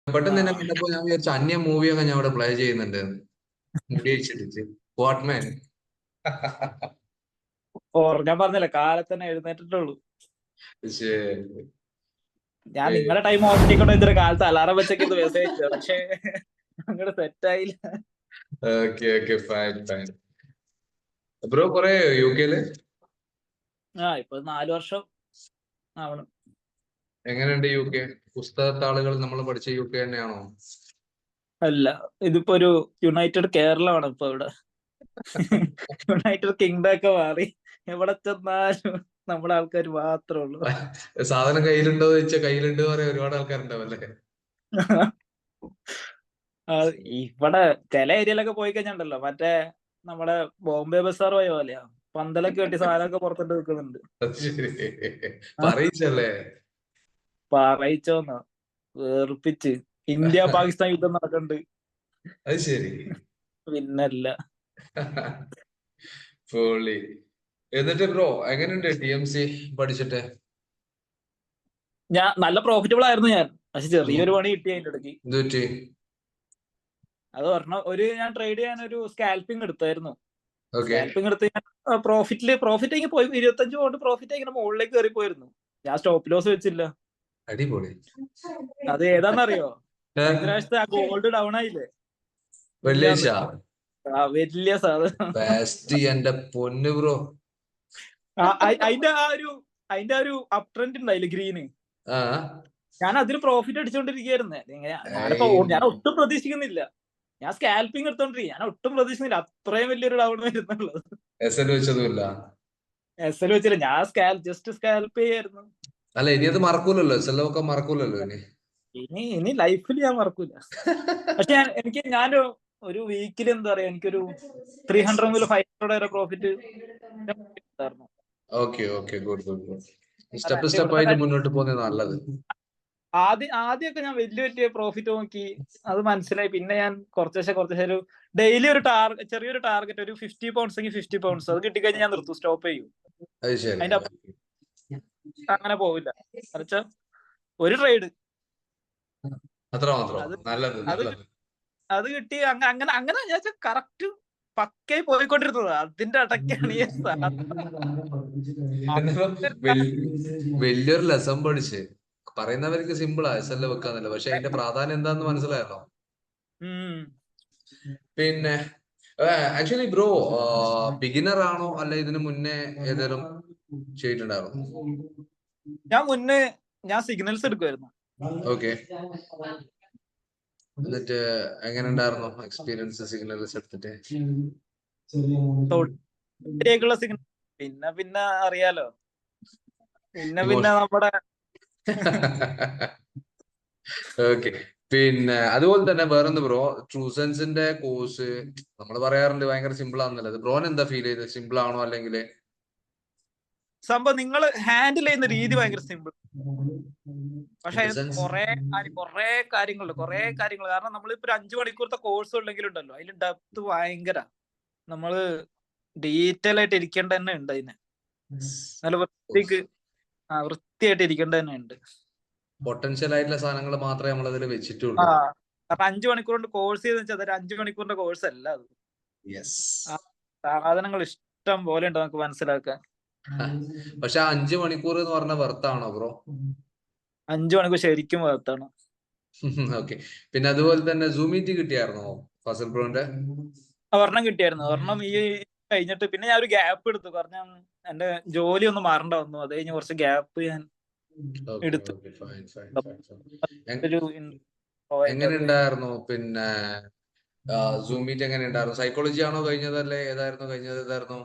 പെട്ടെന്ന് തന്നെ ആ കണ്ടപ്പോ ഞാൻ വിചാരിച്ചു അന്യ മൂവിയൊക്കെ ഞാൻ ഇവിടെ പ്ലേ ചെയ്യുന്നുണ്ട്. മുടി വെച്ചിട്ട് വാട്ട്മാൻ. ഞാൻ പറഞ്ഞില്ല കാലത്ത് തന്നെ എഴുന്നേറ്റിട്ടുള്ളൂ. ശരി. ഞാൻ നിങ്ങളുടെ ടൈം ഓർത്തിക്കൊണ്ട് ഇതൊരു കാലത്ത് അലാറം വെച്ചൊക്കെ ഇത് മെസ്സേജ് പക്ഷെ അങ്ങോട്ട് സെറ്റ് ആയില്ല. Okay okay fine fine. Bro കൊറേ യു കെയില്? ഇപ്പൊ 4 വർഷം ആവണം. എങ്ങനെയുണ്ട് യു കെ? പുസ്തകത്താളുകൾ നമ്മൾ പഠിച്ച യു കെ തന്നെയാണോ? അല്ല, ഇതിപ്പോ ഒരു യുണൈറ്റഡ് കേരളമാണ് ഇപ്പൊ ഇവിടെ. യുണൈറ്റഡ് കിങ്ഡം ഒക്കെ മാറി. എവിടെ ചെന്നാലും നമ്മുടെ ആൾക്കാർ മാത്രമേ ഉള്ളൂ. സാധനം കയ്യിലുണ്ടോ എന്ന് ചോദിച്ചാൽ കയ്യിലുണ്ട് പറയാൻ ഒരുപാട് ആൾക്കാരുണ്ടാവും അല്ലേ? ഇവിടെ ചില ഏരിയയിലൊക്കെ പോയി കഴിഞ്ഞാണ്ടല്ലോ മറ്റേ നമ്മുടെ ബോംബെ ബസാർ പോയ പോലെയാ. പന്തലൊക്കെ കെട്ടി സാധനമൊക്കെ പുറത്തിട്ട് വെക്കുന്നുണ്ട്. അത് ശരി. പറയിച്ചല്ലേ? പറയിച്ചോന്ന വേർപ്പിച്ച്. ഇന്ത്യ പാകിസ്ഥാൻ യുദ്ധം നടക്കുന്നുണ്ട്. അത് ശരി. പിന്നല്ല. പൊളി. എന്നിട്ട് ബ്രോ എങ്ങനെയുണ്ട് ടി എം സി പഠിച്ചിട്ട്? ഞാൻ നല്ല പ്രോഫിറ്റബിൾ ആയിരുന്നു ഞാൻ. പക്ഷെ ചെറിയൊരു പണി കിട്ടി അതിന്റെ ഇടയ്ക്ക്. എന്ത് പറ്റി? അത് പറഞ്ഞ ഞാൻ ട്രേഡ് ചെയ്യാൻ ഒരു സ്കാൽപ്പിംഗ് എടുത്തായിരുന്നു. ഓക്കെ. സ്കാൽപ്പിംഗ് എടുത്ത് ഞാൻ പ്രോഫിറ്റ് ആയി പോയി. 25 കൊണ്ട് പ്രോഫിറ്റ് ഇങ്ങനെ മുകളിലേക്ക് കയറി പോയിരുന്നു. ഞാൻ സ്റ്റോപ്പ് ലോസ് വെച്ചില്ല. അടിപൊളി. അത് ഏതാന്നറിയോ? കഴിഞ്ഞ പ്രാവശ്യത്തെ ആ ഗോൾഡ് ഡൗൺ ആയില്ലേ വെള്ളിയാഴ്ച? മിഞ്ഞാന്ന്. വലിയ സാധനം. ബെസ്റ്റ് എന്റെ പൊന്നു ബ്രോ. അതിന്റെ ഒരു അപ് ട്രെൻഡ് ഉണ്ടായില്ലേ ഗ്രീന്. ആ ഞാൻ അതിന് പ്രോഫിറ്റ് അടിച്ചോണ്ടിരിക്കുകയായിരുന്നു. ഞാൻ ഒട്ടും പ്രതീക്ഷിക്കുന്നില്ല. ഞാൻ സ്കാൽപ്പിംഗ് എടുത്തോണ്ടിരിക്കും. ഞാൻ ഒട്ടും പ്രതീക്ഷിക്കുന്നില്ല അത്രയും വലിയൊരു ഡൗൺ വരുന്നുള്ളത്. എസ് എൽ വെച്ചതുമില്ല. എസ് എൽ വെച്ചില്ല. ഞാൻ ജസ്റ്റ് സ്കാൽപ്പ് ചെയ്യായിരുന്നു. അല്ല ഇനി അത് മറക്കൂലല്ലോ, എസ് എൽ ഒക്കെ മറക്കൂലല്ലോ ഇനി. ഇനി ലൈഫിൽ ഞാൻ മറക്കൂല. പക്ഷെ ഞാൻ ഒരു വീക്കിൽ എന്താ പറയാ എനിക്കൊരു 300 മുതൽ 500 വരെ പ്രോഫിറ്റ് ഉണ്ടായിരുന്നു. Okay okay good good good. Step step ആയിട്ട് മുന്നോട്ട് പോകുന്നത് നല്ലത്. ആദ്യമൊക്കെ ഞാൻ വലിയ പ്രോഫിറ്റ് നോക്കി അത് മനസ്സിലായി. പിന്നെ ഞാൻ കുറച്ചേശ്ശെ ഒരു ഡെയിലി ഒരു ചെറിയൊരു ടാർഗറ്റ് ഒരു 50 പൗണ്ട്സ് എങ്കിൽ 50 പൗണ്ട്സ് അത് കിട്ടിക്കഴിഞ്ഞാൽ ഞാൻ നിർത്തും, സ്റ്റോപ്പ് ചെയ്യും. അത് ശരി. അതിന്റെ അപ്പുറം അങ്ങനെ പോവില്ല. എന്നുവെച്ചാ ഒരു ട്രേഡ് അത്ര മാത്രം. അത് നല്ലത് അത് നല്ലത്. അത് കിട്ടി. അങ്ങനെ ഞാൻ കറക്റ്റ് പക്കയായി പോയിക്കൊണ്ടിരുന്നത്. അതിന്റെ ഇടയ്ക്കാണ് ഈ എന്നിപ്പോ വലിയൊരു ലെസൺ പഠിച്ച്. പറയുന്നവർക്ക് സിമ്പിളാ എസ് എൽ വെക്കാന്നല്ല, പക്ഷെ അതിന്റെ പ്രാധാന്യം എന്താന്ന് മനസ്സിലായല്ലോ. പിന്നെ ആക്ച്വലി ബ്രോ ബിഗിനർ ആണോ അല്ല ഇതിനു മുന്നേ ഏതെങ്കിലും ചെയ്തിട്ടുണ്ടായിരുന്നു? ഞാൻ സിഗ്നൽസ് എടുക്കുമായിരുന്നു. ഓക്കെ. എന്നിട്ട് എങ്ങനെ ഉണ്ടായിരുന്നു എക്സ്പീരിയൻസ് സിഗ്നൽസ് എടുത്തിട്ട്? സിഗ്നൽ പിന്നെ അറിയാലോ. പിന്നെ നമ്മുടെ ഓക്കെ. പിന്നെ അതുപോലെ തന്നെ വേറൊന്ന് ബ്രോ, ട്രൂസൻസിന്റെ കോഴ്സ് നമ്മൾ പറയാറുണ്ട് ഭയങ്കര സിമ്പിൾ ആണെന്നല്ലേ. ബ്രോന് എന്താ ഫീൽ ചെയ്തത്? സിമ്പിൾ ആണോ അല്ലെങ്കിൽ സംഭവം നിങ്ങൾ ഹാൻഡിൽ ചെയ്യുന്ന രീതി ഭയങ്കര സിമ്പിൾ. പക്ഷെ കുറെ കാര്യങ്ങൾ കാരണം നമ്മളിപ്പോ ഒരു 5 മണിക്കൂറത്തെ കോഴ്സ് ഉണ്ടെങ്കിലുണ്ടല്ലോ അതിൽ ഡെപ്ത് ഭയങ്കര. നമ്മള് ഡീറ്റെയിൽ ആയിട്ട് ഇരിക്കേണ്ട തന്നെ ഉണ്ട്. അതിന് നല്ല വൃത്തിയായിട്ട് ഇരിക്കേണ്ട തന്നെ ഉണ്ട്. പൊട്ടൻഷ്യൽ ആയിട്ടുള്ള സാധനങ്ങൾ മാത്രമേ നമ്മൾ അതിൽ വെച്ചിട്ടുള്ളൂ. അപ്പൊ 5 മണിക്കൂർ കൊണ്ട് കോഴ്സ് ചെയ്തെന്ന് വെച്ചാൽ അതൊരു 5 മണിക്കൂറിന്റെ കോഴ്സ് അല്ല അത്. യെസ്. സാധനങ്ങൾ ഇഷ്ടം പോലെ ഉണ്ട് നമുക്ക് മനസ്സിലാക്കാൻ. പക്ഷെ 5 മണിക്കൂർ എന്ന് പറഞ്ഞ വെർത്താണോ ബ്രോ? 5 മണിക്കൂർ ശരിക്കും വേർത്താണ്. ഓക്കെ. പിന്നെ അതുപോലെ തന്നെ സൂം മീറ്റ് കിട്ടിയായിരുന്നോ ഫസൽ ബ്രോന്റെ? ഒരെണ്ണം കിട്ടിയായിരുന്നു. ഒരെണ്ണം ഈ കഴിഞ്ഞിട്ട് പിന്നെ ഞാൻ ഒരു ഗ്യാപ്പ് എടുത്തു. കാരണം എന്റെ ജോലി ഒന്ന് മാറേണ്ട വന്നു. അത് കഴിഞ്ഞ് കുറച്ച് ഗ്യാപ്പ് ഞാൻ എടുത്തു. എങ്ങനെ ഉണ്ടായിരുന്നു പിന്നെ സൂം മീറ്റ് എങ്ങനെ ഉണ്ടായിരുന്നു? സൈക്കോളജി ആണോ കഴിഞ്ഞതല്ലേ? ഏതായിരുന്നു?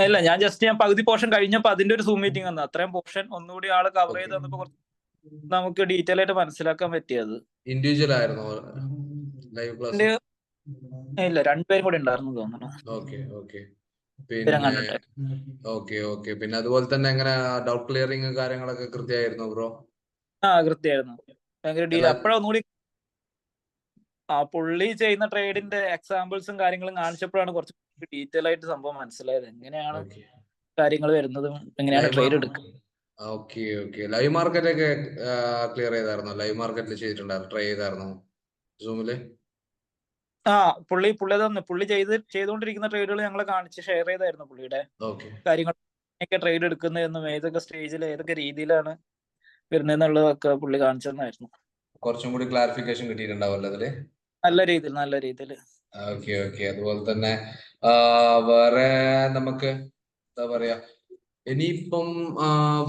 അല്ല, ഞാൻ പകുതി പോർഷൻ കഴിഞ്ഞപ്പോ അതിന്റെ ഒരു സൂം മീറ്റിംഗ് വന്നു. അത്രയും പോർഷൻ ഒന്നുകൂടി ആള് കവർ ചെയ്ത് തന്നപ്പോ കുറച്ച് നമുക്ക് ഡീറ്റെയിൽ ആയിട്ട് മനസ്സിലാക്കാൻ പറ്റിയത്. ഇൻഡിവിജ്വൽ ആയിരുന്നോ ലൈവ് ക്ലാസ്? ഇല്ല, 2 പേരും കൂടി ഉണ്ടായിരുന്നു തോന്നുന്നു. ഓക്കെ. പിന്നെ അതുപോലെ തന്നെ എങ്ങനെ ഡൗട്ട് ക്ലിയറിംഗ് കാര്യങ്ങളൊക്കെ കൃത്യമായിരുന്നു ബ്രോ? കൃത്യമായിരുന്നു. ഭയങ്കര അപ്പോഴൊന്നുകൂടി പുള്ളി ചെയ്യുന്ന ട്രേഡിന്റെ എക്സാമ്പിൾസും കാര്യങ്ങളും കാണിച്ചപ്പോഴാണ് കുറച്ച് ഡീറ്റെയിൽ ആയിട്ട് സംഭവം മനസ്സിലായത്. എങ്ങനെയാണ് കാര്യങ്ങൾ വരുന്നതും എങ്ങനെയാണ് ട്രേഡ് എടുക്കുന്നത്. Okay okay. ലൈവ് മാർക്കറ്റ് ഒക്കെ ക്ലിയർ ചെയ്തായിരുന്നോ? ലൈവ് മാർക്കറ്റിൽ ചെയ്തിട്ടുണ്ടായിരുന്നു, ട്രൈ ചെയ്തായിരുന്നോ സൂമില്? ആ പുള്ളി ചെയ്തുകൊണ്ടിരിക്കുന്ന ട്രേഡുകൾ ഞങ്ങളെ കാണിച്ച് ഷെയർ ചെയ്തായിരുന്നു പുള്ളിയുടെ ഓക്കെ കാര്യങ്ങൾ, ഒക്കെ ട്രേഡ് എടുക്കുന്നതെന്നും ഏതൊക്കെ സ്റ്റേജിൽ ഏതൊക്കെ രീതിയിലാണ് വരുന്നതെന്നുള്ളതൊക്കെ പുള്ളി കാണിച്ചു തന്നായിരുന്നു. കുറച്ചും കൂടി ക്ലാരിഫിക്കേഷൻ കിട്ടിയിട്ടുണ്ടാവല്ലോ അതില്. നല്ല രീതിയിൽ. Okay okay. അതുപോലെ തന്നെ വേറെ നമുക്ക് എന്താ പറയാ, ഇനിയിപ്പം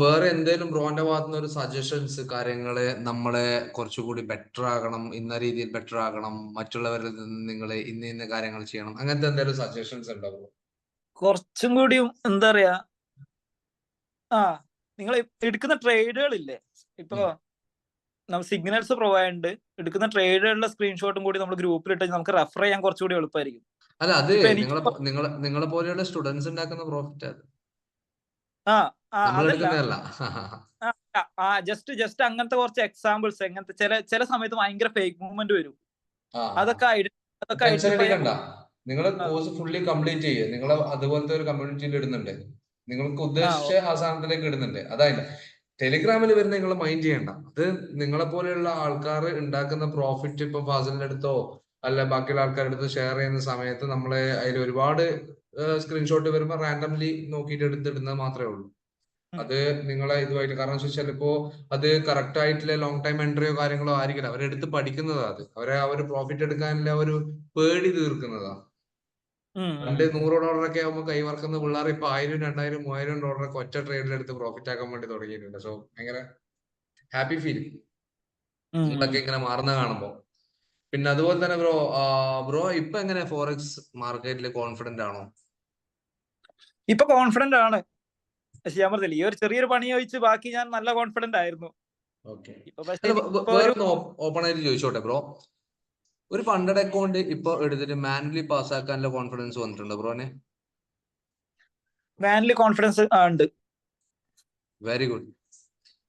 വേറെ എന്തെങ്കിലും ബ്രോന്റെ ഭാഗത്തുനിന്ന് ഒരു സജഷൻസ്, കാര്യങ്ങള് നമ്മളെ കുറച്ചുകൂടി ബെറ്റർ ആകണം, ഇന്ന രീതിയിൽ ബെറ്റർ ആകണം, മറ്റുള്ളവരിൽ നിന്ന് നിങ്ങൾ ഇന്ന കാര്യങ്ങൾ ചെയ്യണം, അങ്ങനത്തെ എന്തെങ്കിലും സജഷൻസ് ഉണ്ടാവുമോ? കുറച്ചും കൂടിയും എന്താ പറയാ, നിങ്ങൾ എടുക്കുന്ന ട്രേഡുകളില്ലേ, ഇപ്പൊ നമ്മൾ സിഗ്നൽസ് പ്രൊവൈഡ് എടുക്കുന്ന ട്രേഡുകളുടെ സ്ക്രീൻഷോട്ടും കൂടി നമ്മൾ ഗ്രൂപ്പിൽ ഇട്ട് നമുക്ക് റെഫർ ചെയ്യാൻ കുറച്ചുകൂടി എളുപ്പമായിരിക്കും. അല്ല, അത് ഇപ്പൊ എനിക്ക് നിങ്ങളെ പോലെയുള്ള സ്റ്റുഡൻസ് ഉണ്ടാക്കുന്ന പ്രോഫിറ്റ് അത് നമ്മൾ അതല്ല, എടുക്കുന്നതല്ല. ജസ്റ്റ് അങ്ങനത്തെ കുറച്ച് എക്സാമ്പിൾസ്, എങ്ങനത്തെ ചില സമയത്ത് ഭയങ്കര ഫേക്ക് മൂവ്മെന്റ് വരും. അതൊക്കെ ടെൻഷൻ ഐഡന്റിഫൈ എടുക്കണ്ട. നിങ്ങൾ കോഴ്സ് ഫുള്ളി കംപ്ലീറ്റ് ചെയ്യുക. നിങ്ങൾ അതുപോലത്തെ ഒരു കമ്മ്യൂണിറ്റിയിൽ ഇടുന്നുണ്ട്, നിങ്ങൾക്ക് ഉദ്ദേശിച്ച ആ സാധനത്തിലേക്ക് ഇടുന്നുണ്ട്. അതായത് ടെലിഗ്രാമിൽ വരുന്ന നിങ്ങൾ മൈൻഡ് ചെയ്യണ്ട. അത് നിങ്ങളെ പോലെയുള്ള ആൾക്കാർ ഉണ്ടാക്കുന്ന പ്രോഫിറ്റ് ഇപ്പൊ ഫാസിലിന്റെ അടുത്തോ അല്ല ബാക്കിയുള്ള ആൾക്കാരുടെ അടുത്ത് ഷെയർ ചെയ്യുന്ന സമയത്ത് നമ്മളെ അതിൽ ഒരുപാട് സ്ക്രീൻഷോട്ട് വരുമ്പോൾ റാൻഡംലി നോക്കിയിട്ട് എടുത്തിടുന്നത് മാത്രമേ ഉള്ളൂ. അത് നിങ്ങളെ ഇതുമായിട്ട്, കാരണം വെച്ചാൽ ഇപ്പോ അത് കറക്റ്റ് ആയിട്ടുള്ള ലോങ് ടൈം എൻട്രിയോ കാര്യങ്ങളോ ആയിരിക്കില്ല. അവരെടുത്ത് പഠിക്കുന്നതാ. അത് അവരെ ആ ഒരു പ്രോഫിറ്റ് എടുക്കാനുള്ള ഒരു പേടി തീർക്കുന്നതാ. പണ്ട് $100 ഒക്കെ ആകുമ്പോൾ കൈവർക്കുന്ന പിള്ളേർ ഇപ്പൊ 1000, 2000, $3000 ഒക്കെ ഒറ്റ ട്രേഡിലെടുത്ത് പ്രോഫിറ്റ് ആക്കാൻ വേണ്ടി തുടങ്ങിയിട്ടുണ്ട്. സോ ഭയങ്കര ഹാപ്പി ഫീൽ ഇതൊക്കെ ഇങ്ങനെ മാറുന്ന കാണുമ്പോ. പിന്നെ അതുപോലെ തന്നെ ബ്രോ ഇപ്പൊ എങ്ങനെ ഫോറക്സ് മാർക്കറ്റിൽ കോൺഫിഡന്റ് ആണോ? ഇപ്പൊ കോൺഫിഡന്റ് ആണ്. പക്ഷെ ഞാൻ പറഞ്ഞില്ല, ഈ ഒരു ചെറിയൊരു പണി ചോദിച്ച് ബാക്കി ഞാൻ നല്ല കോൺഫിഡന്റ് ആയിരുന്നു. വേറെ ഓപ്പൺ ആയിട്ട് ചോദിച്ചോട്ടെ ബ്രോ, ഒരു ഫണ്ടഡ് അക്കൗണ്ട് ഇപ്പൊ എടുത്തിട്ട് മാനുവലി പാസ്സാക്കാനുള്ള കോൺഫിഡൻസ് വന്നിട്ടുണ്ടോ ബ്രോനെ? മാനുവലി കോൺഫിഡൻസ് ഉണ്ട്. Very good.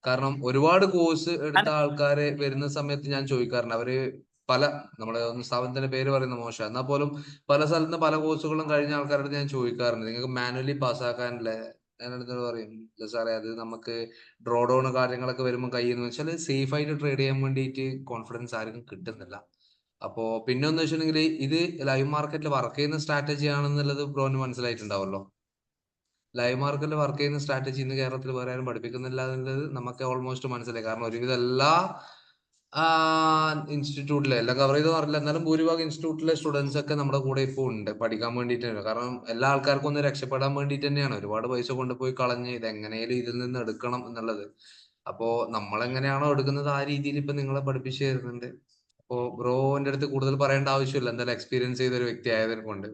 കാരണം ഒരുപാട് കോഴ്സ് എടുത്ത ആൾക്കാര് വരുന്ന സമയത്ത് ഞാൻ ചോദിക്കാറുണ്ട്, അവര് നമ്മുടെ സ്ഥാപനത്തിന്റെ പേര് പറയുന്ന മോശം, എന്നാൽ പോലും പല സ്ഥലത്തും പല കോഴ്സുകളും കഴിഞ്ഞ ആൾക്കാരുടെ ഞാൻ ചോദിക്കാറുണ്ട്, നിങ്ങൾക്ക് മാനുവലി പാസ്സാക്കാനല്ലേ? ഞാനെടുത്ത് പറയും, സാറേ അത് നമുക്ക് ഡ്രോ ഡൗൺ കാര്യങ്ങളൊക്കെ വരുമ്പോൾ കഴിയുന്ന വെച്ചാൽ സേഫ് ആയിട്ട് ട്രേഡ് ചെയ്യാൻ വേണ്ടിയിട്ട് കോൺഫിഡൻസ് ആർക്കും കിട്ടുന്നില്ല. അപ്പോ പിന്നെ ഒന്ന് വെച്ചിട്ടുണ്ടെങ്കിൽ ഇത് ലൈവ് മാർക്കറ്റിൽ വർക്ക് ചെയ്യുന്ന സ്ട്രാറ്റജി ആണെന്നുള്ളത് ബ്രോന് മനസ്സിലായിട്ടുണ്ടാവല്ലോ. ലൈവ് മാർക്കറ്റിൽ വർക്ക് ചെയ്യുന്ന സ്ട്രാറ്റജി ഇന്ന് കേരളത്തിൽ വേറെ ആരും പഠിപ്പിക്കുന്നില്ല എന്നുള്ളത് നമുക്ക് ഓൾമോസ്റ്റ് മനസ്സിലായി. കാരണം ഒരുവിധം എല്ലാ ഇൻസ്റ്റിറ്റ്യൂട്ടിലെ എല്ലാം കവർ ചെയ്തെന്ന് പറഞ്ഞില്ല, എന്നാലും ഭൂരിഭാഗം ഇൻസ്റ്റിറ്റ്യൂട്ടിലെ സ്റ്റുഡൻസ് ഒക്കെ നമ്മുടെ കൂടെ ഇപ്പോൾ ഉണ്ട്, പഠിക്കാൻ വേണ്ടിയിട്ട് തന്നെ. കാരണം എല്ലാ ആൾക്കാർക്കും ഒന്ന് രക്ഷപ്പെടാൻ വേണ്ടിയിട്ട് തന്നെയാണ്. ഒരുപാട് പൈസ കൊണ്ടുപോയി കളഞ്ഞ് ഇത് എങ്ങനെയാലും ഇതിൽ നിന്ന് എടുക്കണം എന്നുള്ളത്. അപ്പോ നമ്മൾ എങ്ങനെയാണോ എടുക്കുന്നത് ആ രീതിയിൽ ഇപ്പൊ നിങ്ങളെ പഠിപ്പിച്ചു തരുന്നുണ്ട്. അപ്പോ ബ്രോന്റെ അടുത്ത് കൂടുതൽ പറയേണ്ട ആവശ്യമില്ല, എന്തായാലും എക്സ്പീരിയൻസ് ചെയ്ത ഒരു വ്യക്തി ആയതിനെ കൊണ്ട്.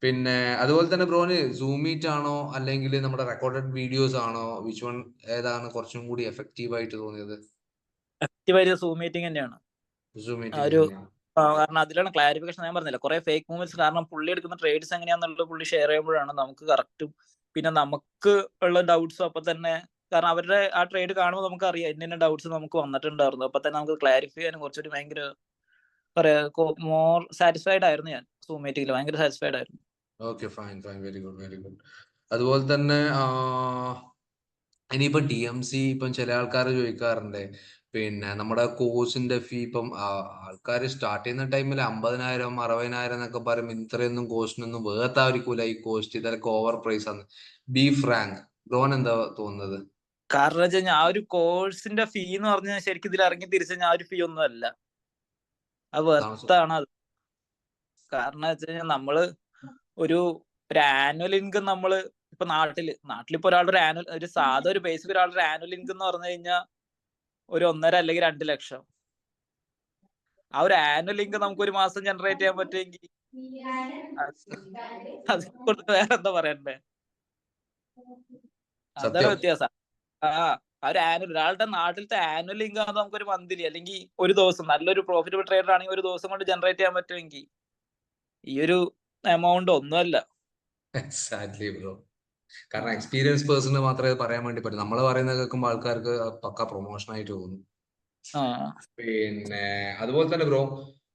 പിന്നെ അതുപോലെ തന്നെ ബ്രോന് സൂം മീറ്റ് ആണോ അല്ലെങ്കിൽ നമ്മുടെ റെക്കോർഡഡ് വീഡിയോസ് ആണോ, വിച്ച് വൺ ഏതാണ് കുറച്ചും കൂടി എഫക്റ്റീവ് ആയിട്ട് തോന്നിയത്? സൂം മീറ്റിംഗ് തന്നെയാണ്. സൂം മീറ്റിംഗ് തന്നെയാണ്. കാരണം അതിലാണ് ക്ലാരിഫിക്കേഷൻ. ഞാൻ പറഞ്ഞില്ല, കുറെ ഫേക്ക് മൂവ്മെന്റ്സ്, കാരണം പുള്ളി എടുക്കുന്ന ട്രേഡ്സ് എങ്ങനെയാന്നുള്ളത് പുള്ളി ഷെയർ ചെയ്യുമ്പോഴാണ് നമുക്ക് കറക്റ്റും പിന്നെ നമുക്ക് ഉള്ള ഡൗട്ട്സും അപ്പൊ തന്നെ, കാരണം അവരുടെ ആ ട്രേഡ് കാണുമ്പോൾ നമുക്ക് അറിയാം ഇന്ന ഡൗട്ട്സ് നമുക്ക് വന്നിട്ടുണ്ടായിരുന്നു. അപ്പൊ തന്നെ നമുക്ക് ക്ലാരിഫൈ ചെയ്യാനും കുറച്ചുകൂടി ഭയങ്കര പറയാ മോർ സാറ്റിസ്ഫൈഡ് ആയിരുന്നു ഞാൻ സൂം മീറ്റിംഗിൽ, ഭയങ്കര സാറ്റിസ്ഫൈഡ് ആയിരുന്നു. Okay, fine fine, very good very good. അതുപോലെ തന്നെ ഇനിയിപ്പോ DMC ഇപ്പം ചില ആൾക്കാർ ചോദിക്കാറുണ്ട്, പിന്നെ നമ്മുടെ കോഴ്സിന്റെ ഫീ ഇപ്പം ആൾക്കാർ സ്റ്റാർട്ട് ചെയ്യുന്ന ടൈമിൽ 50,000 60,000 എന്നൊക്കെ പറയുമ്പോൾ ഇത്രയൊന്നും കോസ്റ്റിനൊന്നും വേർത്തായിരിക്കൂല ഈ കോസ്റ്റ്, ഇതൊക്കെ ഓവർ പ്രൈസ് ആണ്. ബി ഫ്രാങ്ക്, ബ്രോൻ എന്താ തോന്നുന്നത്? കാരണം വെച്ച് കഴിഞ്ഞാൽ ആ ഒരു കോഴ്സിന്റെ ഫീ എന്ന് പറഞ്ഞാൽ ശരിക്കും ഇതിൽ ഇറങ്ങി തിരിച്ചു കഴിഞ്ഞാൽ ആ ഒരു ഫീ ഒന്നും അല്ല, അത് വെർത്താണ് അത്. കാരണം വെച്ച് കഴിഞ്ഞാൽ നമ്മള് ഒരു ആനുവൽ ഇൻകം നമ്മള് ഇപ്പൊ നാട്ടിലിപ്പോ ഒരാളുടെ ഒരു സാധാ ഒരു ബേസിക് ഒരാളുടെ ആനുവൽ ഇൻകം എന്ന് പറഞ്ഞു കഴിഞ്ഞാൽ ഒരു 1.5 അല്ലെങ്കിൽ 2 ലക്ഷം. ആ ഒരു ആനുവൽ ഇൻകം നമുക്ക് ഒരു മാസം ജനറേറ്റ് ചെയ്യാൻ പറ്റുമെങ്കിൽ അത് വേറെ എന്താ പറയണ്ടേ, അതാണ് വ്യത്യാസം. ഒരു ഒരാളുടെ നാട്ടിലത്തെ ആനുവൽ ഇൻകം നമുക്കൊരു മന്ത്ലി അല്ലെങ്കിൽ ഒരു ദിവസം നല്ലൊരു പ്രോഫിറ്റബിൾ ട്രേഡർ ആണെങ്കിൽ ഒരു ദിവസം കൊണ്ട് ജനറേറ്റ് ചെയ്യാൻ പറ്റുമെങ്കിൽ ഈ ഒരു എമൗണ്ട് ഒന്നുമല്ല. Exactly bro. കാരണം എക്സ്പീരിയൻസ് പേഴ്സണ് മാത്രമേ പറയാൻ വേണ്ടി പറ്റും. നമ്മൾ പറയുന്നത് കേൾക്കുമ്പോൾ ആൾക്കാർക്ക് പക്ക പ്രൊമോഷൻ ആയിട്ട് തോന്നും. പിന്നെ അതുപോലെ തന്നെ ബ്രോ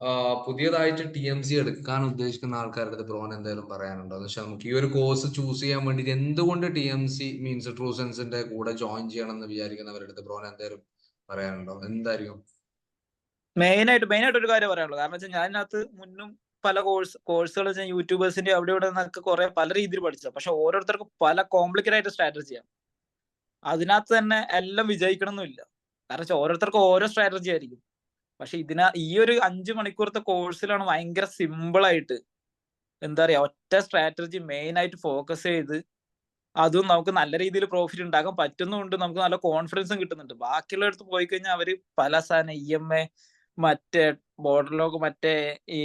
പുതിയതായിട്ട് TMC എടുക്കാൻ ഉദ്ദേശിക്കുന്ന ആൾക്കാരുടെ അടുത്ത് ബ്രോൻ എന്തായാലും പറയാനുണ്ടോ? എന്ന് വെച്ചാൽ നമുക്ക് ഈ ഒരു കോഴ്സ് ചൂസ് ചെയ്യാൻ വേണ്ടിയിട്ട് എന്തുകൊണ്ട് TMC മീൻസ് ട്രൂ സെൻസിന്റെ കൂടെ ജോയിൻ ചെയ്യണം എന്ന് വിചാരിക്കുന്നവരുടെ അടുത്ത് ബ്രോൻ എന്തായാലും പറയാനുണ്ടോ? എന്തായിരിക്കും? മെയിനായിട്ട് ഒരു കാര്യം പറയാനുള്ളൂ. കാരണം വെച്ചാൽ ഞാൻ ഇതിനകത്ത് മുന്നും പല കോഴ്സുകൾ വെച്ചാൽ യൂട്യൂബേഴ്സിന്റെ അവിടെ ഇവിടെ നിന്നൊക്കെ കുറെ പല രീതിയിൽ പഠിച്ചത്. പക്ഷെ ഓരോരുത്തർക്കും പല കോംപ്ലിക്കേറ്റഡ് ആയിട്ട് സ്ട്രാറ്റജിയാണ്. അതിനകത്ത് തന്നെ എല്ലാം വിജയിക്കണം എന്നില്ല. കാരണം വെച്ചാൽ ഓരോരുത്തർക്കും ഓരോ സ്ട്രാറ്റജി ആയിരിക്കും. പക്ഷെ ഈ ഒരു 5 മണിക്കൂറത്തെ കോഴ്സിലാണ് ഭയങ്കര സിമ്പിൾ ആയിട്ട് എന്താ പറയാ ഒറ്റ സ്ട്രാറ്റജി മെയിൻ ആയിട്ട് ഫോക്കസ് ചെയ്ത് അതും നമുക്ക് നല്ല രീതിയിൽ പ്രോഫിറ്റ് ഉണ്ടാക്കാൻ പറ്റുന്നുണ്ട്. നമുക്ക് നല്ല കോൺഫിഡൻസും കിട്ടുന്നുണ്ട്. ബാക്കിയുള്ളടത്ത് പോയി കഴിഞ്ഞാൽ അവര് പല സാധനം EMA മറ്റേ ബോർഡർ ലോക്ക് മറ്റേ ഈ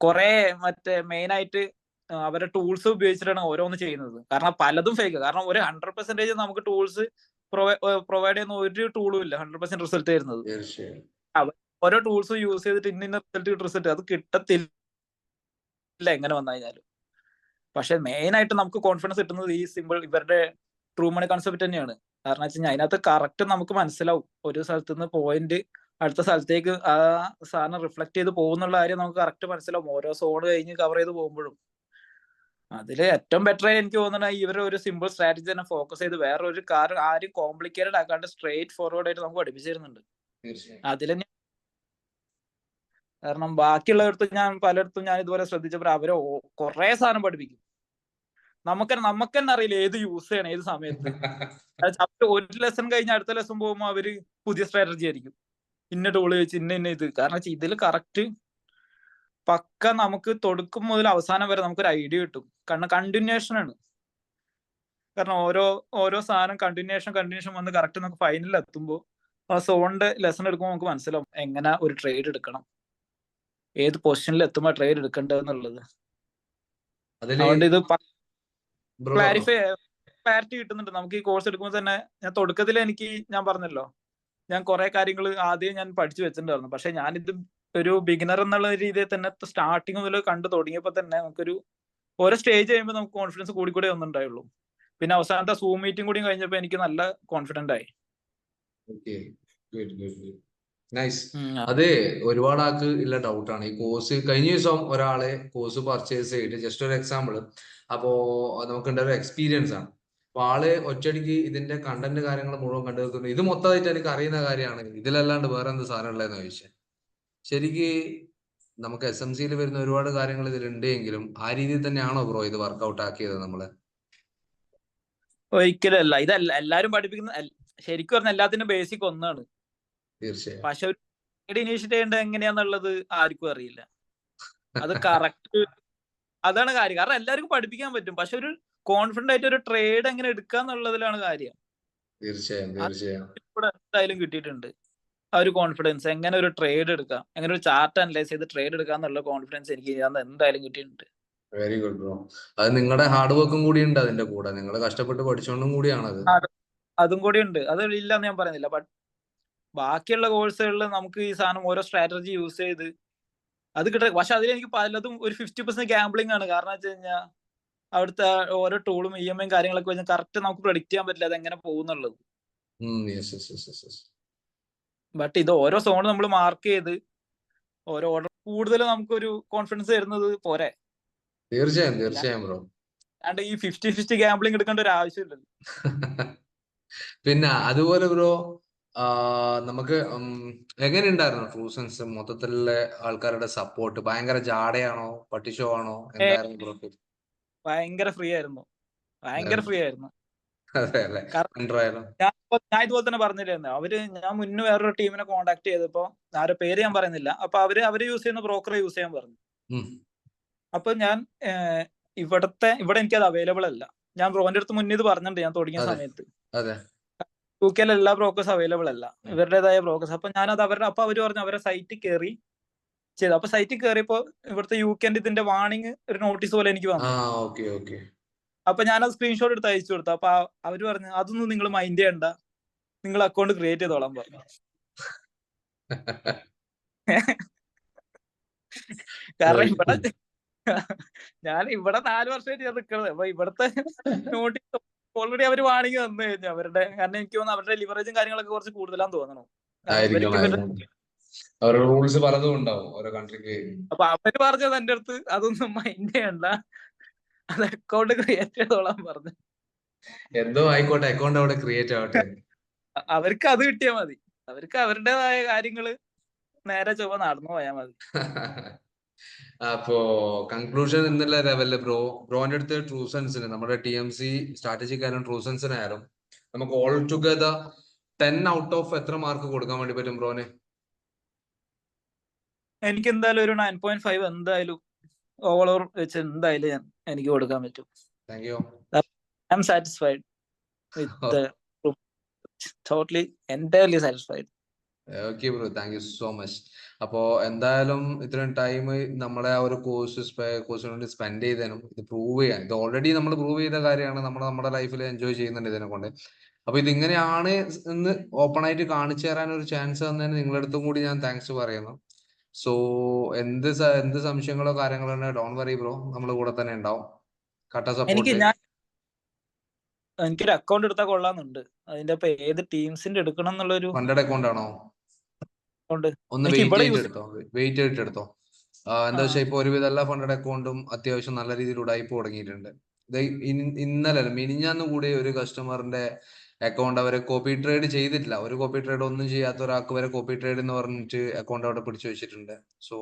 കുറെ മറ്റേ മെയിൻ ആയിട്ട് അവരുടെ ടൂൾസ് ഉപയോഗിച്ചിട്ടാണ് ഓരോന്ന് ചെയ്യുന്നത്. കാരണം പലതും ഫേക്ക്. കാരണം ഒരു 100% നമുക്ക് ടൂൾസ് പ്രൊവൈഡ് ചെയ്യുന്ന ഒരു ടൂളും ഇല്ല 100% റിസൾട്ട് തരുന്നത്. ഓരോ ടൂൾസും യൂസ് ചെയ്തിട്ട് ഇന്ന റിസൾട്ട് അത് കിട്ടത്തില്ല എങ്ങനെ വന്നു കഴിഞ്ഞാലും. പക്ഷെ മെയിൻ ആയിട്ട് നമുക്ക് കോൺഫിഡൻസ് കിട്ടുന്നത് ഈ സിമ്പിൾ ഇവരുടെ ട്രൂ മണി കൺസെപ്റ്റ് തന്നെയാണ്. കാരണം വെച്ച് കഴിഞ്ഞാൽ അതിനകത്ത് കറക്റ്റ് നമുക്ക് മനസ്സിലാവും ഒരു സ്ഥലത്ത് നിന്ന് പോയിന്റ് അടുത്ത സ്ഥലത്തേക്ക് ആ സാധനം റിഫ്ലക്ട് ചെയ്ത് പോകുന്നുള്ള കാര്യം നമുക്ക് കറക്റ്റ് മനസ്സിലാവും ഓരോ സോൺ കഴിഞ്ഞ് കവർ ചെയ്ത് പോകുമ്പോഴും. അതില് ഏറ്റവും ബെറ്റർ ആയി എനിക്ക് തോന്നുന്നത് ഇവരുടെ ഒരു സിമ്പിൾ സ്ട്രാറ്റജി തന്നെ ഫോക്കസ് ചെയ്ത് വേറെ ഒരു കാര്യം ആരും കോംപ്ലിക്കേറ്റഡ് ആക്കാണ്ട് സ്ട്രേറ്റ് ഫോർവേഡ് ആയിട്ട് നമുക്ക് പഠിപ്പിച്ചു തരുന്നുണ്ട്. അതിൽ കാരണം ബാക്കിയുള്ളവർക്ക് പലയിടത്തും ഞാൻ ഇതുപോലെ ശ്രദ്ധിച്ചപ്പോൾ അവരെ കുറെ സാധനം പഠിപ്പിക്കും. നമുക്ക് തന്നെ അറിയില്ല ഏത് യൂസ് ചെയ്യണം ഏത് സമയത്ത്. ഒരു ലെസൺ കഴിഞ്ഞ് അടുത്ത ലെസൺ പോകുമ്പോൾ അവര് പുതിയ സ്ട്രാറ്റജി ആയിരിക്കും. ഇന്ന ടൂള് വെച്ച് ഇന്ന ഇത്. കാരണം ഇതിൽ കറക്റ്റ് പക്ക നമുക്ക് തുടക്കം മുതൽ അവസാനം വരെ നമുക്കൊരു ഐഡിയ കിട്ടും. കാരണം കണ്ടിന്യൂഷൻ ആണ്. കാരണം ഓരോ സാധനം കണ്ടിന്യൂഷൻ വന്ന് കറക്റ്റ് നമുക്ക് ഫൈനലിൽ എത്തുമ്പോൾ ആ സോണിന്റെ ലെസൺ എടുക്കുമ്പോൾ നമുക്ക് മനസ്സിലാവും എങ്ങനെ ഒരു ട്രേഡ് എടുക്കണം, ഏത് പൊസിഷനിൽ എത്തുമ്പോൾ ട്രേഡ് എടുക്കേണ്ടതെന്നുള്ളത്. അതുകൊണ്ട് ഇത് ക്ലാരിറ്റി കിട്ടുന്നുണ്ട്. നമുക്ക് ഈ കോഴ്സ് എടുക്കുമ്പോൾ തന്നെ ഞാൻ തുടക്കത്തിൽ ഞാൻ പറഞ്ഞല്ലോ ഞാൻ കുറെ കാര്യങ്ങൾ ആദ്യം ഞാൻ പഠിച്ചു വെച്ചിട്ടുണ്ടായിരുന്നു. പക്ഷെ ഞാനിത് ഒരു ബിഗിനർ എന്നുള്ള രീതിയിൽ തന്നെ സ്റ്റാർട്ടിങ് മുതൽ കണ്ടു തുടങ്ങിയപ്പോൾ തന്നെ നമുക്കൊരു ഓരോ സ്റ്റേജ് കഴിയുമ്പോൾ നമുക്ക് കോൺഫിഡൻസ് കൂടി ഒന്നുണ്ടായുള്ളൂ. പിന്നെ അവസാനത്തെ സൂം മീറ്റിംഗ് കൂടി കഴിഞ്ഞപ്പോൾ എനിക്ക് നല്ല കോൺഫിഡന്റ് ആയി. അതെ, ഒരുപാട് ആൾക്ക് ഇല്ല ഡൗട്ടാണ് ഈ കോഴ്സ്. കഴിഞ്ഞ ദിവസം ഒരാളെ കോഴ്സ് പർച്ചേസ് ചെയ്തിട്ട് ജസ്റ്റ് ഒരു എക്സാമ്പിൾ അപ്പോ നമുക്കുണ്ടായ ഒരു എക്സ്പീരിയൻസ് ആണ്. അപ്പൊ ആള് ഒറ്റയടിക്ക് ഇതിന്റെ കണ്ടന്റ് കാര്യങ്ങൾ മുഴുവൻ കണ്ടു തീർക്കുന്നു. ഇത് മൊത്തമായിട്ട് എനിക്ക് അറിയുന്ന കാര്യമാണ്, ഇതിലല്ലാണ്ട് വേറെ എന്ത് സാധനം ഉള്ളതെന്ന് ചോദിച്ചാൽ ശരിക്ക് നമുക്ക് SMCയിൽ വരുന്ന ഒരുപാട് കാര്യങ്ങൾ ഇതിലുണ്ട് എങ്കിലും ആ രീതിയിൽ തന്നെയാണോ ബ്രോ ഇത് വർക്ക്ഔട്ട് ആക്കിയത് നമ്മള്? ഒരിക്കലും അല്ല. ഇതല്ല എല്ലാരും പഠിപ്പിക്കുന്ന ശരിക്കും പറഞ്ഞ എല്ലാത്തിനും ബേസിക് ഒന്നാണ്. തീർച്ചയായും. പക്ഷെ ഒരു ഇനീഷ്യേറ്റ് ചെയ്യേണ്ടത് എങ്ങനെയാന്നുള്ളത് ആർക്കും അറിയില്ല. അത് കറക്റ്റ് അതാണ് കാര്യം. കാരണം എല്ലാവർക്കും പഠിപ്പിക്കാൻ പറ്റും. പക്ഷെ ഒരു കോൺഫിഡന്റ് ആയിട്ട് ഒരു ട്രേഡ് എങ്ങനെ എടുക്കാന്നുള്ളതിലാണ് കാര്യം. തീർച്ചയായും. എന്തായാലും കിട്ടിയിട്ടുണ്ട് ആ ഒരു കോൺഫിഡൻസ്. എങ്ങനെ ഒരു ട്രേഡ് എടുക്കാം, എങ്ങനെ ഒരു ചാർട്ട് അനലൈസ് ചെയ്ത് ട്രേഡ് എടുക്കാന്നുള്ള കോൺഫിഡൻസ് എനിക്ക് എന്തായാലും കിട്ടിയിട്ടുണ്ട്. Very good bro. അത് നിങ്ങളുടെ ഹാർഡ് വർക്കും കൂടി ഉണ്ട് അതിന്റെ കൂടെ, നിങ്ങൾ കഷ്ടപ്പെട്ട് പഠിച്ചോണ്ടും കൂടിയാണ് അത്. അതും കൂടി ഉണ്ട്. അത് ഇല്ലെന്ന് ഞാൻ പറയുന്നില്ല. ബട്ട് ബാക്കിയുള്ള കോഴ്സുകളിൽ നമുക്ക് ഈ സാധനം ഓരോ സ്ട്രാറ്റജി യൂസ് ചെയ്ത് അത് കിട്ടും. പക്ഷെ അതിലെനിക്ക് പലതും ഒരു 50% ഗാംബ്ലിംഗ് ആണ്. കാരണം വെച്ച് കഴിഞ്ഞാൽ അവിടുത്തെ ഓരോ ടൂളും EMI കാര്യങ്ങളൊക്കെ വെച്ചാൽ കറക്റ്റ് നമുക്ക് പ്രഡിക്റ്റ് ചെയ്യാൻ പറ്റില്ല അത് എങ്ങനെ പോകുന്നുള്ളത്. ബട്ട് ഇത് ഓരോ സോൺ നമ്മൾ മാർക്ക് ചെയ്ത് ഓരോ ഓർഡർ കൂടുതൽ നമുക്കൊരു കോൺഫിഡൻസ് തരുന്നത് പോരെ. തീർച്ചയായും ബ്രോ. അല്ലാണ്ട് ഈ 50-50 ഗാംബ്ലിംഗ് എടുക്കേണ്ട ഒരു ആവശ്യമില്ലല്ലോ. പിന്നെ അതുപോലെ ബ്രോ നമുക്ക് എങ്ങനെ ഉണ്ടായിരുന്നു ട്രൂ സെൻസ് മൊത്തത്തിലുള്ള ആൾക്കാരുടെ സപ്പോർട്ട്? ഭയങ്കര ജാടയാണോ, പട്ടിഷോ ആണോ, എന്തായിരുന്നു ബ്രോ? ഭയങ്കര ഫ്രീ ആയിരുന്നു. ഞാൻ ഇതുപോലെ തന്നെ പറഞ്ഞില്ലായിരുന്നു. ഞാൻ മുന്നേ വേറൊരു ടീമിനെ കോണ്ടാക്ട് ചെയ്തപ്പോ ആരുടെ പേര് ഞാൻ പറയുന്നില്ല. അപ്പൊ അവര് യൂസ് ചെയ്യുന്ന ബ്രോക്കറെ യൂസ് ചെയ്യാൻ പറഞ്ഞു. അപ്പൊ ഞാൻ ഇവിടെ എനിക്കത് അവൈലബിൾ അല്ല. ഞാൻ ബ്രോന്റെ അടുത്ത് മുന്നേ ഇത് പറഞ്ഞിട്ടുണ്ട് ഞാൻ തുടങ്ങിയ സമയത്ത്. UK എല്ലാ ബ്രോക്കേഴ്സ് അവൈലബിൾ അല്ല, ഇവരുടേതായ ബ്രോക്കേഴ്സ്. അപ്പൊ ഞാനത് അവര് പറഞ്ഞു അവരുടെ സൈറ്റിൽ കയറി ചെയ്തു. അപ്പൊ സൈറ്റിൽ കയറിയപ്പോ ഇവിടുത്തെ UK ഇതിന്റെ വാണിംഗ് ഒരു നോട്ടീസ് പോലെ എനിക്ക് വന്നു. അപ്പൊ ഞാനത് സ്ക്രീൻഷോട്ട് എടുത്ത് അയച്ചു കൊടുത്തു. അപ്പൊ അവര് പറഞ്ഞു അതൊന്നും നിങ്ങൾ മൈൻഡ് ചെയ്യണ്ട, നിങ്ങൾ അക്കൗണ്ട് ക്രിയേറ്റ് ചെയ്തോളാൻ പറഞ്ഞു. കാരണം ഞാൻ ഇവിടെ 4 വർഷമായിട്ട് ഞാൻ നിൽക്കുന്നത്. അപ്പൊ ഇവിടുത്തെ നോട്ടീസ് ഓൾറെഡി അവര് വാണിംഗ് തന്നു കഴിഞ്ഞു അവരുടെ. കാരണം എനിക്ക് തോന്നുന്നു അവരുടെ ലിവറേജും കാര്യങ്ങളൊക്കെ കുറച്ച് കൂടുതലാന്ന് തോന്നണം. അവരുടെ റൂൾസ് പലതും ഉണ്ടാവും ഓരോ കൺട്രിക്ക്. അപ്പൊ അവര് പറഞ്ഞത് എന്റെ അടുത്ത് അതൊന്നും മൈൻഡ് ചെയ്യണ്ട, അത് അക്കൗണ്ട് ക്രിയേറ്റ് ചെയ്തോളാൻ പറഞ്ഞു. എന്തോ ആയിക്കോട്ടെ, അക്കൗണ്ട് അവിടെ ക്രിയേറ്റ് ആവട്ടെ. അവർക്ക് അത് കിട്ടിയാൽ മതി, അവർക്ക് അവരുടേതായ കാര്യങ്ങള് നേരെ ചൊവ്വ നടന്നു പോയാൽ മതി. അപ്പോ കൺക്ലൂഷൻ എന്നുള്ള ലെവലില് ബ്രോന്റെ അടുത്ത് ട്രൂസൻസിന്, നമ്മുടെ TMC സ്ട്രാറ്റജിക്കായാലും ട്രൂസൻസിനായാലും നമുക്ക് ഓൾ ടുഗദർ 10 ഔട്ട് ഓഫ് എത്ര മാർക്ക് കൊടുക്കാൻ വേണ്ടി പറ്റും ബ്രോന്? എനിക്ക് എന്തായാലും ഒരു 9.5 എന്തായാലും ഓവറോൾ വെച്ച് എന്തായാലും എനിക്ക് കൊടുക്കാൻ പറ്റും. Thank you. I M satisfied with totally entirely satisfied. Okay bro, thank you so much. അപ്പോ എന്തായാലും ഇത്രയും ടൈം നമ്മളെ ആ ഒരു കോഴ്സിന് വേണ്ടി സ്പെൻഡ് ചെയ്തതിനും ഇത് പ്രൂവ് ചെയ്യാൻ, ഇത് ഓൾറെഡി നമ്മൾ പ്രൂവ് ചെയ്ത കാര്യമാണ്, നമ്മുടെ ലൈഫിൽ എൻജോയ് ചെയ്യുന്നുണ്ട് ഇതിനെ കൊണ്ട്. അപ്പൊ ഇതിങ്ങനെയാണ് എന്ന് ഓപ്പൺ ആയിട്ട് കാണിച്ചു തരാൻ ഒരു ചാൻസ് തന്നതിന് നിങ്ങളുടെ അടുത്തും കൂടി ഞാൻ താങ്ക്സ് പറയുന്നു. സോ എന്ത് സംശയങ്ങളോ കാര്യങ്ങളോ ഉണ്ടെങ്കിൽ ഡോണ്ട് വറി ബ്രോ, നമ്മുടെ കൂടെ തന്നെ ഉണ്ടാവും. കട്ട സപ്പോർട്ട്. എനിക്കൊരു അക്കൗണ്ട് എടുത്താൽ കൊള്ളാന്നുണ്ട്. അതിന്റെ അപ്പൊ ഏത് ടീംസിന്റെ എടുക്കണം എന്നുള്ളൊരു. ഫണ്ടഡ് അക്കൗണ്ട് ആണോ? ഒന്ന് വെയിറ്റ് ചെയ്തിട്ട് എടുത്തോ. എന്താ വെച്ചാൽ ഇപ്പൊ ഒരുവിധ എല്ലാ ഫണ്ടഡ് അക്കൗണ്ടും അത്യാവശ്യം നല്ല രീതിയിൽ ഉടായ്പ തുടങ്ങിയിട്ടുണ്ട്. ഇന്നലെ മിനിഞ്ഞാന്ന് കൂടി ഒരു കസ്റ്റമറിന്റെ അക്കൗണ്ട് അവരെ കോപ്പി ട്രേഡ് ചെയ്തിട്ടില്ല. ഒരു കോപ്പി ട്രേഡ് ഒന്നും ചെയ്യാത്ത ഒരാൾക്ക് വരെ കോപ്പി ട്രേഡ് എന്ന് പറഞ്ഞിട്ട് അക്കൗണ്ട് അവിടെ പിടിച്ചു വെച്ചിട്ടുണ്ട്. സോ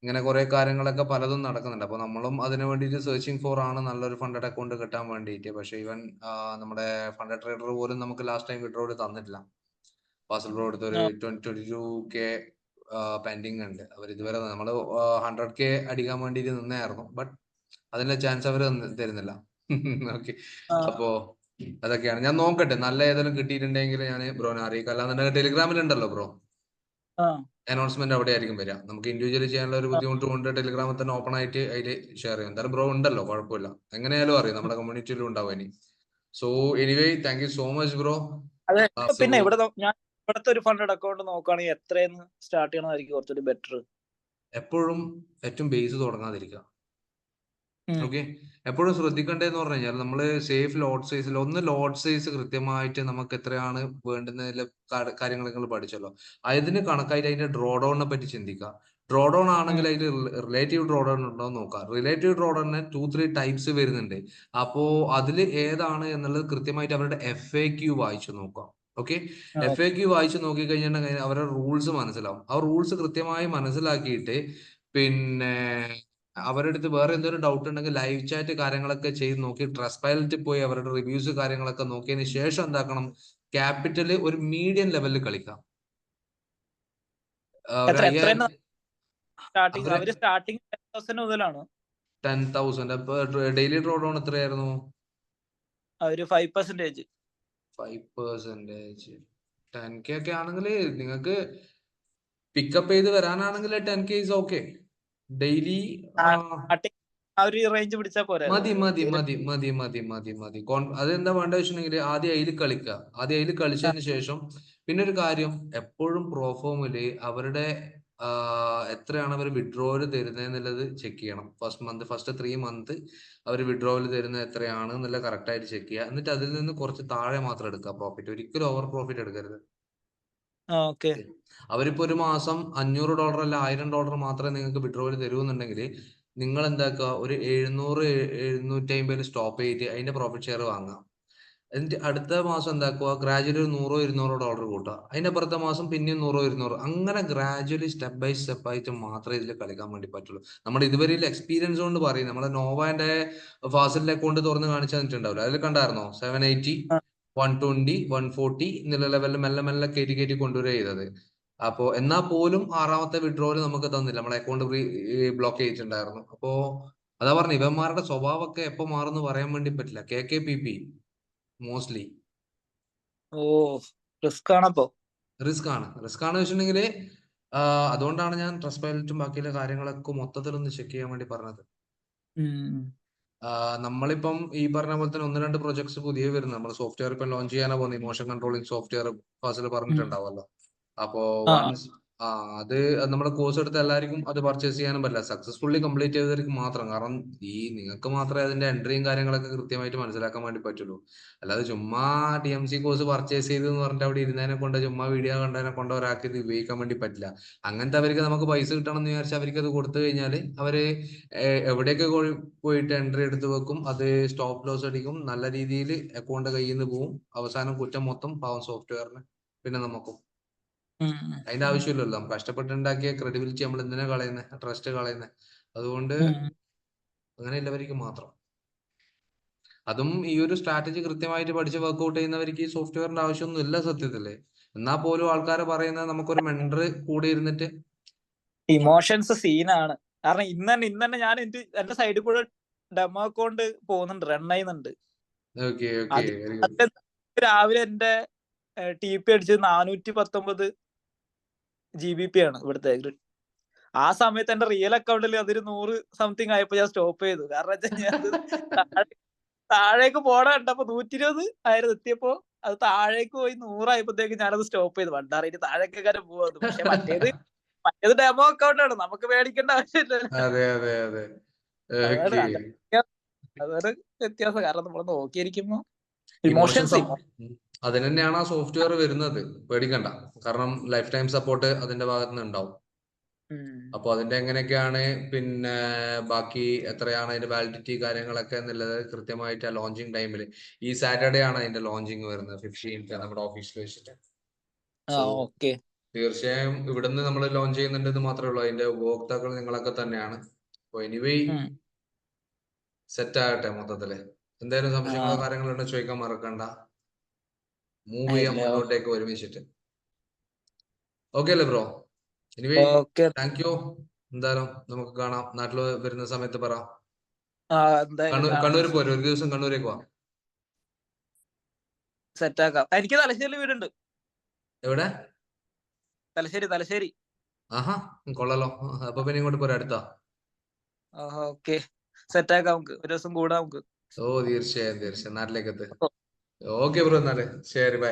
ഇങ്ങനെ കുറെ കാര്യങ്ങളൊക്കെ പലതും നടക്കുന്നുണ്ട്. അപ്പൊ നമ്മളും അതിന് വേണ്ടിയിട്ട് സെർച്ചിങ് ഫോർ ആണ് നല്ലൊരു ഫണ്ടഡ് അക്കൗണ്ട് കിട്ടാൻ വേണ്ടിയിട്ട്. പക്ഷെ ഈവൻ നമ്മുടെ ഫണ്ടഡ് ട്രേഡർ പോലും നമുക്ക് ലാസ്റ്റ് ടൈം വിഡ്രോൾ തന്നിട്ടില്ല. ഫാസിൽ ബ്രോ എടുത്ത ഒരു 22K പെൻഡിങ് ഉണ്ട്. അവർ ഇതുവരെ നമ്മൾ 100K അടിക്കാൻ വേണ്ടിയിട്ട് നിന്നായിരുന്നു, ബട്ട് അതിന്റെ ചാൻസ് അവർ തരുന്നില്ല. ഓക്കെ, അപ്പോ അതൊക്കെയാണ്. ഞാൻ നോക്കട്ടെ, നല്ല ഏതെങ്കിലും കിട്ടിയിട്ടുണ്ടെങ്കിൽ ഞാൻ ബ്രോനെ അറിയിക്കാം. അല്ലാന്നുണ്ടെങ്കിൽ ടെലിഗ്രാമിൽ ഉണ്ടല്ലോ ബ്രോ, അനൗൺസ്മെന്റ് അവിടെ ആയിരിക്കും വരിക. നമുക്ക് ഇൻഡിവിജ്വലി ചെയ്യാനുള്ള ഒരു ബുദ്ധിമുട്ട് കൊണ്ട് ടെലിഗ്രാമിൽ തന്നെ ഓപ്പൺ ആയിട്ട് അതിൽ ഷെയർ ചെയ്യും. എന്തായാലും ബ്രോ ഉണ്ടല്ലോ, കുഴപ്പമില്ല. എങ്ങനെയായാലും അറിയാം, നമ്മുടെ കമ്മ്യൂണിറ്റിയിലും ഉണ്ടാവും ഇനി. So anyway thank you so much bro. അതെ, പിന്നെ ഞാൻ ഇവിടുത്തെ ഒരു ഫണ്ടഡ് അക്കൗണ്ട് നോക്കുകയാണെങ്കിൽ എത്രയെന്ന് സ്റ്റാർട്ട് ചെയ്യണമായിരിക്കും കുറച്ചുകൂടി ബെറ്റർ. എപ്പോഴും ഏറ്റവും ബേസ് തുടങ്ങാതിരിക്കുക. ഓക്കെ, എപ്പോഴും ശ്രദ്ധിക്കേണ്ടതെന്ന് പറഞ്ഞു കഴിഞ്ഞാൽ നമ്മള് സേഫ് ലോഡ് സൈസിൽ ലോഡ് സൈസ് കൃത്യമായിട്ട് നമുക്ക് എത്രയാണ് വേണ്ടുന്നതിലെ കാര്യങ്ങൾ നിങ്ങൾ പഠിച്ചല്ലോ. അതിന് കണക്കായിട്ട് അതിന്റെ ഡ്രോ ഡൗണിനെ പറ്റി ചിന്തിക്കുക. ഡ്രോ ഡൗൺ ആണെങ്കിൽ അതിൽ റിലേറ്റീവ് ഡ്രോ ഡൗൺ ഉണ്ടോ എന്ന് നോക്കുക. റിലേറ്റീവ് ഡ്രോ ഡൗണിന് 2-3 ടൈപ്സ് വരുന്നുണ്ട്. അപ്പോ അതിൽ ഏതാണ് എന്നുള്ളത് കൃത്യമായിട്ട് അവരുടെ FAQ വായിച്ചു നോക്കുക. ഓക്കെ, FAQ വായിച്ചു നോക്കി കഴിഞ്ഞിട്ടുണ്ടെങ്കിൽ അവരുടെ റൂൾസ് മനസ്സിലാവും. ആ റൂൾസ് കൃത്യമായി മനസ്സിലാക്കിയിട്ട് പിന്നെ അവരുടെ അടുത്ത് വേറെ എന്തെങ്കിലും ഡൗട്ട് ഉണ്ടെങ്കിൽ ലൈവ് ചാറ്റ് കാര്യങ്ങളൊക്കെ ചെയ്ത് നോക്കി ട്രസ്റ്റ്പൈലറ്റിൽ പോയി അവരുടെ റിവ്യൂസ് കാര്യങ്ങളൊക്കെ നോക്കിയതിന് ശേഷം എന്താക്കണം, ക്യാപിറ്റല് ഒരു മീഡിയം ലെവലിൽ കളിക്കാം. 10,000 ഡെയിലി ഡ്രോ ഡൗൺ എത്രയായിരുന്നു? 5%. 5%. 10K ഒക്കെ ആണെങ്കിൽ നിങ്ങൾക്ക് പിക്കപ്പ് ചെയ്ത് വരാനാണെങ്കിൽ 10K is okay. Daily range പിടിച്ചാൽ പോരെ. മതി. അതെന്താ വേണ്ട വെച്ചിട്ടുണ്ടെങ്കിൽ ആദ്യം അതിൽ കളിക്കുക. ആദ്യം അതിൽ കളിച്ചതിന് ശേഷം പിന്നെ ഒരു കാര്യം, എപ്പോഴും പ്രോഫോമില് അവരുടെ എത്രയാണ് അവർ വിഡ്രോവൽ തരുന്നത് എന്നുള്ളത് ചെക്ക് ചെയ്യണം. ഫസ്റ്റ് 3 മന്ത് അവർ വിഡ്രോവൽ തരുന്നത് എത്രയാണ് എന്നുള്ളത് കറക്റ്റ് ആയിട്ട് ചെക്ക് ചെയ്യുക. എന്നിട്ട് അതിൽ നിന്ന് കുറച്ച് താഴെ മാത്രം എടുക്കുക പ്രോഫിറ്റ്. ഒരിക്കലും ഓവർ പ്രോഫിറ്റ് എടുക്കരുത്. അവരിപ്പോ ഒരു മാസം $500 അല്ല $1000 മാത്രമേ നിങ്ങൾക്ക് വിഡ്രോവൽ തരുമെന്നുണ്ടെങ്കിൽ നിങ്ങൾ എന്താക്കുക, ഒരു 700-750 സ്റ്റോപ്പ് ചെയ്തിട്ട് അതിന്റെ പ്രോഫിറ്റ് ഷെയർ വാങ്ങുക. എന്നിട്ട് അടുത്ത മാസം എന്താക്കുക, ഗ്രാജുവലി ഒരു $100-200 കൂട്ടുക. അതിന്റെ അപ്പുറത്തെ മാസം പിന്നെയും 100-200. അങ്ങനെ ഗ്രാജുവലി സ്റ്റെപ്പ് ബൈ സ്റ്റെപ്പ് ആയിട്ട് മാത്രമേ ഇതിൽ കളിക്കാൻ വേണ്ടി പറ്റുള്ളൂ. നമ്മുടെ ഇതുവരെ എക്സ്പീരിയൻസ് കൊണ്ട് പറയും. നമ്മുടെ നോവാന്റെ ഫാസിലിന്റെ അക്കൗണ്ട് തുറന്ന് കാണിച്ചു തന്നിട്ടുണ്ടാവില്ല, അതിൽ കണ്ടായിരുന്നോ? 780, 120, 140 എന്നുള്ള ലെവലിൽ മെല്ലെ മെല്ലെ കയറ്റി കൊണ്ടുവരിക ചെയ്തത്. അപ്പോ എന്നാൽ പോലും 6ാമത്തെ വിഡ്രോവൽ നമുക്ക് തന്നില്ല, നമ്മുടെ അക്കൗണ്ട് ബ്ലോക്ക് ചെയ്തിട്ടുണ്ടായിരുന്നു. അപ്പോ അതാ പറഞ്ഞു, ഇവന്മാരുടെ സ്വഭാവമൊക്കെ എപ്പോ മാറുന്നു പറയാൻ വേണ്ടി പറ്റില്ല. KKPP മോസ്റ്റ്ലി റിസ്ക് ആണ് വെച്ചിട്ടുണ്ടെങ്കിൽ അതുകൊണ്ടാണ് ഞാൻ ട്രസ്റ്റ്പൈലറ്റും ബാക്കിയുള്ള കാര്യങ്ങളൊക്കെ മൊത്തത്തിൽ ഒന്ന് ചെക്ക് ചെയ്യാൻ വേണ്ടി പറഞ്ഞത്. നമ്മളിപ്പം ഈ പറഞ്ഞ പോലെ തന്നെ 1-2 പ്രൊജക്ട്സ് പുതിയ വരുന്നത്, നമ്മൾ സോഫ്റ്റ്വെയർ ഇപ്പം ലോഞ്ച് ചെയ്യാനാ പോകുന്നത്. ഇമോഷൻ കൺട്രോളിംഗ് സോഫ്റ്റ്വെയർ ഫാസിൽ പറഞ്ഞിട്ടുണ്ടാവുമല്ലോ. അപ്പോ അത് നമ്മുടെ കോഴ്സ് എടുത്ത എല്ലാവർക്കും അത് പർച്ചേസ് ചെയ്യാനും പറ്റില്ല. സക്സസ്ഫുള്ളി കംപ്ലീറ്റ് ചെയ്തവർക്ക് മാത്രം. കാരണം നിങ്ങൾക്ക് മാത്രമേ അതിന്റെ എൻട്രിയും കാര്യങ്ങളൊക്കെ കൃത്യമായിട്ട് മനസ്സിലാക്കാൻ വേണ്ടി പറ്റുള്ളൂ. അല്ലാതെ ചുമ്മാ TMC കോഴ്സ് പർച്ചേസ് ചെയ്തു എന്ന് പറഞ്ഞിട്ട് അവിടെ ഇരുന്നതിനെ കൊണ്ട്, ചുമ്മാ വീഡിയോ കണ്ടതിനെ കൊണ്ട് ഒരാൾക്ക് ഇത് ഉപയോഗിക്കാൻ വേണ്ടി പറ്റില്ല. അങ്ങനത്തെ അവർക്ക് നമുക്ക് പൈസ കിട്ടണം എന്ന് വിചാരിച്ചാൽ അവർക്ക് അത് കൊടുത്തു കഴിഞ്ഞാൽ അവര് എവിടെയൊക്കെ പോയിട്ട് എൻട്രി എടുത്ത് വെക്കും, അത് സ്റ്റോപ്പ് ലോസ് അടിക്കും, നല്ല രീതിയിൽ അക്കൗണ്ട് കയ്യിൽ നിന്ന് പോവും. അവസാനം കുറ്റം മൊത്തം പാവം സോഫ്റ്റ്വെയറിന്, പിന്നെ നമുക്കും. അതിന്റെ ആവശ്യമില്ലല്ലോ. നമുക്ക് കഷ്ടപ്പെട്ടുണ്ടാക്കിയ ക്രെഡിബിലിറ്റി നമ്മൾ എന്തിനാ കളയുന്നത്, ട്രസ്റ്റ് കളയുന്നത്. അതുകൊണ്ട് അങ്ങനെ ഉള്ളവർക്ക് മാത്രം. അതും ഈ ഒരു സ്ട്രാറ്റജി കൃത്യമായിട്ട് പഠിച്ച് വർക്ക്ഔട്ട് ചെയ്യുന്നവർക്ക് ഈ സോഫ്റ്റ്വെയറിന്റെ ആവശ്യമൊന്നും ഇല്ല സത്യത്തില്. എന്നാൽ പോലും ആൾക്കാർ പറയുന്നത് നമുക്കൊരു മെന്റർ കൂടി ഇരുന്നിട്ട് ഇമോഷൻസ് സീനാണ്. കാരണം ഇന്നെ ഞാൻ എന്റെ സൈഡിൽ കൂടെ ഡെമോ അക്കൗണ്ട് പോകുന്നുണ്ട്, റൺ ചെയ്യുന്നുണ്ട്. രാവിലെ എന്റെ TP അടിച്ചത് 419 GBP ആണ് ഇവിടുത്തെ. ആ സമയത്ത് എന്റെ റിയൽ അക്കൗണ്ടിൽ അതൊരു 100 സംതിങ് ആയപ്പോ ഞാൻ സ്റ്റോപ്പ് ചെയ്തു. കാരണം താഴേക്ക് പോണ കണ്ടപ്പോ 120 ആയിരുന്നു എത്തിയപ്പോ അത് താഴേക്ക് പോയി 100 ആയപ്പോഴത്തേക്ക് ഞാനത് സ്റ്റോപ്പ് ചെയ്തു. വണ്ടാറിയിട്ട് താഴേക്ക് പോകുന്നു. പക്ഷെ മറ്റേത് ഡെമോ അക്കൗണ്ട് ആണ്, നമുക്ക് പേടിക്കേണ്ട ആവശ്യമില്ലല്ലോ. അതൊരു വ്യത്യാസം. കാരണം നമ്മൾ നോക്കിയിരിക്കുമ്പോ ഇമോഷൻസ് അതിന് തന്നെയാണ് ആ സോഫ്റ്റ്വെയർ വരുന്നത്. പേടിക്കണ്ട. കാരണം ലൈഫ് ടൈം സപ്പോർട്ട് അതിന്റെ ഭാഗത്ത് നിന്ന് ഉണ്ടാവും. അപ്പൊ അതിന്റെ എങ്ങനെയൊക്കെയാണ്, പിന്നെ ബാക്കി എത്രയാണ് അതിന്റെ വാലിഡിറ്റി കാര്യങ്ങളൊക്കെ എന്നുള്ളത് കൃത്യമായിട്ട് ആ ലോഞ്ചിങ് ടൈമിൽ, ഈ സാറ്റർഡേ ആണ് അതിന്റെ ലോഞ്ചിങ് വരുന്നത്, 15th നമ്മുടെ ഓഫീസിൽ വെച്ചിട്ട്. തീർച്ചയായും ഇവിടുന്ന് നമ്മൾ ലോഞ്ച് ചെയ്യുന്നുണ്ടെന്ന് മാത്രമേ ഉള്ളൂ. അതിന്റെ ഉപഭോക്താക്കൾ നിങ്ങളൊക്കെ തന്നെയാണ്. അപ്പൊ എനിവേ സെറ്റ് ആകട്ടെ മൊത്തത്തില്. എന്തായാലും സംശയങ്ങളോ കാര്യങ്ങളോ ഉണ്ടോ ചോദിക്കാൻ മറക്കണ്ട. മൂവ് ചെയ്യാൻ മുന്നോട്ടേക്ക് ഒരുമിച്ചിട്ട്. ഓക്കെ അല്ലേ ബ്രോ? Anyway thank you. എന്തായാലും നമുക്ക് കാണാം. നാട്ടില് വരുന്ന സമയത്ത് പറ. കണ്ണൂർ പോരെ, ഒരു ദിവസം കണ്ണൂരേക്ക് വാ. സെറ്റ് ആക്കാം. എനിക്ക് തലശ്ശേരി വീടുണ്ട്. എവിടെ? തലശ്ശേരി. ആഹാ, കൊള്ളാലോ. അപ്പൊ പിന്നെ ഇങ്ങോട്ട് പോരാ, അടുത്താ. ഓക്കെ, സെറ്റ് ആക്കാം. നമുക്ക് ഒരു ദിവസം കൂടാ നമുക്ക്. തീർച്ചയായും നാട്ടിലേക്ക് എത്ത്. ഓക്കെ ബ്രോ, എന്നാല് ശരി, ബൈ.